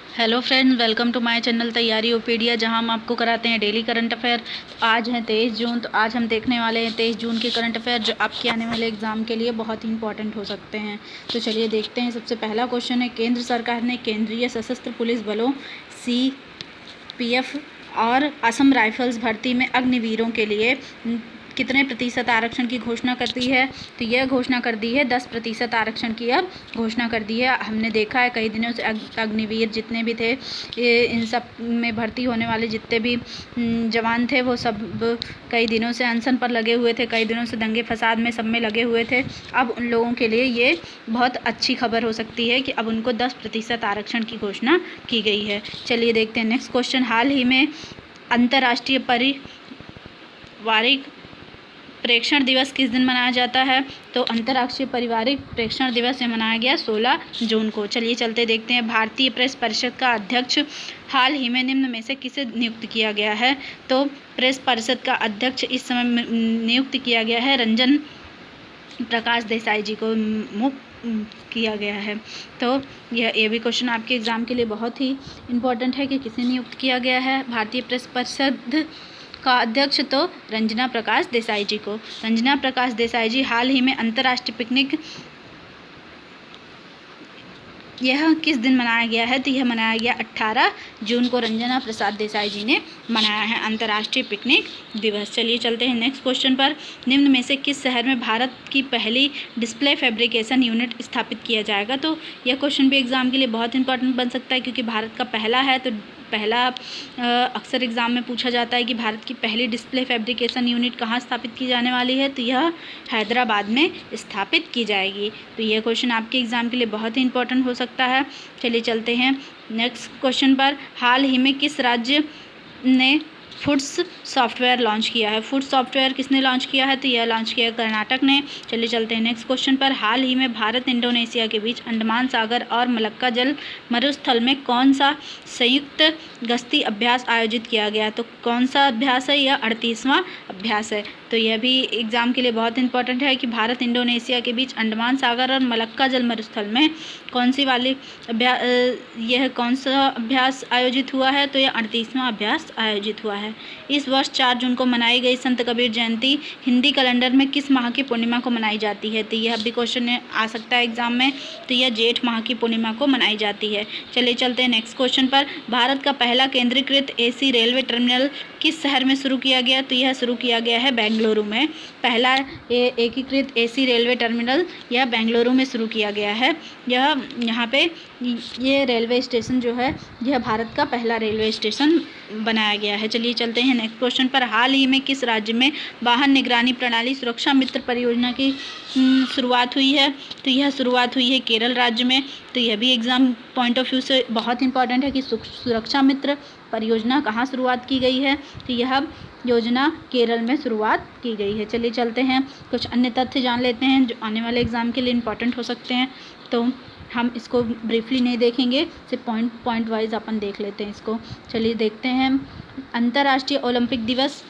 Hello friends, welcome to my channel तैयारी ओपीडिया, जहां हम आपको कराते हैं डेली करंट अफेयर। तो आज है 23 जून। तो आज हम देखने वाले हैं 23 जून के करंट अफेयर, जो आपके आने वाले एग्जाम के लिए बहुत ही इंपॉर्टेंट हो सकते हैं। तो चलिए देखते हैं। सबसे पहला क्वेश्चन है, केंद्र सरकार ने केंद्रीय सशस्त्र पुलिस बलों CPF और असम राइफल्स भर्ती में अग्निवीरों के लिए कितने प्रतिशत आरक्षण की घोषणा कर दी है? तो यह घोषणा कर दी है 10% आरक्षण की अब घोषणा कर दी है। हमने देखा है कई दिनों से अग्निवीर जितने भी थे, इन सब में भर्ती होने वाले जितने भी जवान थे, वो सब कई दिनों से अनशन पर लगे हुए थे, कई दिनों से दंगे फसाद में सब में लगे हुए थे। अब उन लोगों के लिए ये बहुत अच्छी खबर हो सकती है कि अब उनको 10% आरक्षण की घोषणा की गई है। चलिए देखते हैं नेक्स्ट क्वेश्चन। हाल ही में अंतर्राष्ट्रीय पारिवारिक प्रेक्षण दिवस किस दिन मनाया जाता है? तो अंतर्राष्ट्रीय पारिवारिक प्रेक्षण दिवस मनाया गया 16 जून को। चलिए चलते देखते हैं। भारतीय प्रेस परिषद का अध्यक्ष हाल ही में निम्न में से किसे नियुक्त किया गया है? तो प्रेस परिषद का अध्यक्ष इस समय नियुक्त किया गया है रंजन प्रकाश देसाई जी को किया गया है। तो यह भी क्वेश्चन आपके एग्ज़ाम के लिए बहुत ही इम्पोर्टेंट है कि किसे नियुक्त किया गया है भारतीय प्रेस परिषद का अध्यक्ष। तो रंजना प्रकाश देसाई जी को। रंजना प्रकाश देसाई जी हाल ही में अंतर्राष्ट्रीय पिकनिक यह किस दिन मनाया गया है? तो यह मनाया गया 18 जून को। रंजना प्रसाद देसाई जी ने मनाया है अंतर्राष्ट्रीय पिकनिक दिवस। चलिए चलते हैं नेक्स्ट क्वेश्चन पर। निम्न में से किस शहर में भारत की पहली डिस्प्ले फैब्रिकेशन यूनिट स्थापित किया जाएगा? तो यह क्वेश्चन भी एग्जाम के लिए बहुत इंपॉर्टेंट बन सकता है, क्योंकि भारत का पहला है। तो पहला अक्सर एग्ज़ाम में पूछा जाता है कि भारत की पहली डिस्प्ले फैब्रिकेशन यूनिट कहाँ स्थापित की जाने वाली है? तो यह हैदराबाद में स्थापित की जाएगी। तो यह क्वेश्चन आपके एग्ज़ाम के लिए बहुत ही इंपॉर्टेंट हो सकता है। चलिए चलते हैं नेक्स्ट क्वेश्चन पर। हाल ही में किस राज्य ने फूड्स सॉफ्टवेयर लॉन्च किया है? फूड सॉफ्टवेयर किसने लॉन्च किया है? तो यह लॉन्च किया कर्नाटक ने। चलिए चलते हैं नेक्स्ट क्वेश्चन पर। हाल ही में भारत इंडोनेशिया के बीच अंडमान सागर और मलक्का जल मरुस्थल में कौन सा संयुक्त गश्ती अभ्यास आयोजित किया गया? तो कौन सा अभ्यास है? यह 38वां अभ्यास है। तो यह भी एग्जाम के लिए बहुत इंपॉर्टेंट है कि भारत इंडोनेशिया के बीच अंडमान सागर और मलक्का जल मरुस्थल में कौन सी वाली यह कौन सा अभ्यास आयोजित हुआ है? तो यह 38वां अभ्यास आयोजित हुआ है। इस वर्ष 4 जून को मनाई गई संत कबीर जयंती हिंदी कैलेंडर में किस माह की पूर्णिमा को मनाई जाती है? तो यह भी क्वेश्चन आ सकता है एग्जाम में। तो यह जेठ माह की पूर्णिमा को मनाई जाती है। चलिए चलते हैं नेक्स्ट क्वेश्चन पर। भारत का पहला केंद्रीकृत AC रेलवे टर्मिनल किस शहर में शुरू किया गया? तो यह शुरू किया गया है बेंगलुरु में। पहला एकीकृत AC रेलवे टर्मिनल यह बेंगलुरु में शुरू किया गया है। यह यहाँ पे ये रेलवे स्टेशन जो है, यह भारत का पहला रेलवे स्टेशन बनाया गया है। चलिए चलते हैं नेक्स्ट क्वेश्चन पर। हाल ही में किस राज्य में वाहन निगरानी प्रणाली सुरक्षा मित्र परियोजना की शुरुआत हुई है? तो यह शुरुआत हुई है केरल राज्य में। तो यह भी एग्जाम पॉइंट ऑफ व्यू से बहुत इंपॉर्टेंट है कि सुरक्षा मित्र परियोजना कहाँ शुरुआत की गई है? तो यह योजना केरल में शुरुआत की गई है। चलिए चलते हैं कुछ अन्य तथ्य जान लेते हैं जो आने वाले एग्जाम के लिए इंपॉर्टेंट हो सकते हैं। तो हम इसको ब्रीफली नहीं देखेंगे, सिर्फ पॉइंट वाइज अपन देख लेते हैं इसको। चलिए देखते हैं। अंतर्राष्ट्रीय ओलंपिक दिवस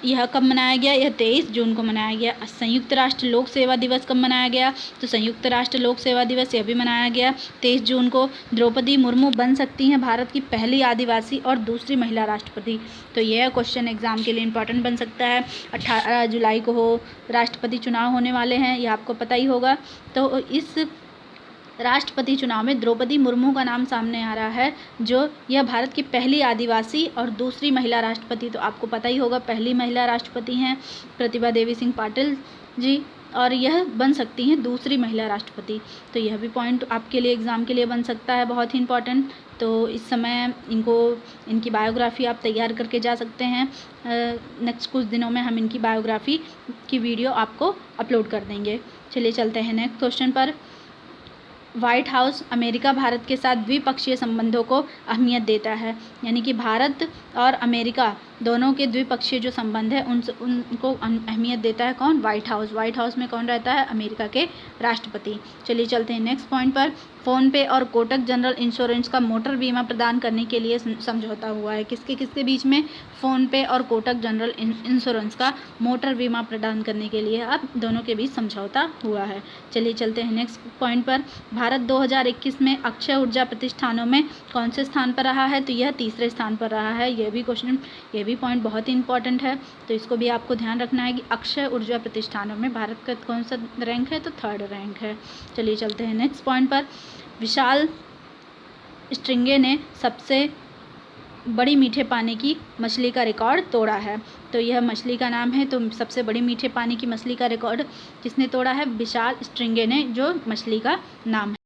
यह कब मनाया गया? यह 23 जून को मनाया गया। संयुक्त राष्ट्र लोक सेवा दिवस कब मनाया गया? तो संयुक्त राष्ट्र लोक सेवा दिवस यह भी मनाया गया 23 जून को। द्रौपदी मुर्मू बन सकती हैं भारत की पहली आदिवासी और दूसरी महिला राष्ट्रपति। तो यह क्वेश्चन एग्जाम के लिए इंपॉर्टेंट बन सकता है। 18 जुलाई को राष्ट्रपति चुनाव होने वाले हैं, यह आपको पता ही होगा। तो इस राष्ट्रपति चुनाव में द्रौपदी मुर्मू का नाम सामने आ रहा है, जो यह भारत की पहली आदिवासी और दूसरी महिला राष्ट्रपति। तो आपको पता ही होगा पहली महिला राष्ट्रपति हैं प्रतिभा देवी सिंह पाटिल जी, और यह बन सकती हैं दूसरी महिला राष्ट्रपति। तो यह भी पॉइंट आपके लिए एग्ज़ाम के लिए बन सकता है, बहुत ही इंपॉर्टेंट। तो इस समय इनकी बायोग्राफ़ी आप तैयार करके जा सकते हैं। नेक्स्ट कुछ दिनों में हम इनकी बायोग्राफ़ी की वीडियो आपको अपलोड कर देंगे। चलिए चलते हैं नेक्स्ट क्वेश्चन पर। व्हाइट हाउस अमेरिका भारत के साथ द्विपक्षीय संबंधों को अहमियत देता है, यानी कि भारत और अमेरिका दोनों के द्विपक्षीय जो संबंध है उनको अहमियत देता है कौन? White house. व्हाइट हाउस में कौन रहता है? अमेरिका के राष्ट्रपति। चलिए चलते हैं नेक्स्ट पॉइंट पर। फ़ोनपे और कोटक जनरल इंश्योरेंस का मोटर बीमा प्रदान करने के लिए समझौता हुआ है। किसके किसके बीच में? फ़ोनपे और कोटक जनरल इंश्योरेंस का मोटर बीमा प्रदान करने के लिए अब दोनों के बीच समझौता हुआ है। चलिए चलते हैं नेक्स्ट पॉइंट पर। भारत 2021 में अक्षय ऊर्जा प्रतिष्ठानों में कौन से स्थान पर रहा है? तो यह तीसरे स्थान पर रहा है। ये भी पॉइंट बहुत ही इंपॉर्टेंट है, तो इसको भी आपको ध्यान रखना है कि अक्षय ऊर्जा प्रतिष्ठानों में भारत का कौन सा रैंक है? तो 3rd रैंक है। चलिए चलते हैं नेक्स्ट पॉइंट पर। विशाल स्ट्रिंगे ने सबसे बड़ी मीठे पानी की मछली का रिकॉर्ड तोड़ा है। तो यह मछली का नाम है। तो सबसे बड़ी मीठे पानी की मछली का रिकॉर्ड किसने तोड़ा है? विशाल स्ट्रिंगे ने, जो मछली का नाम है।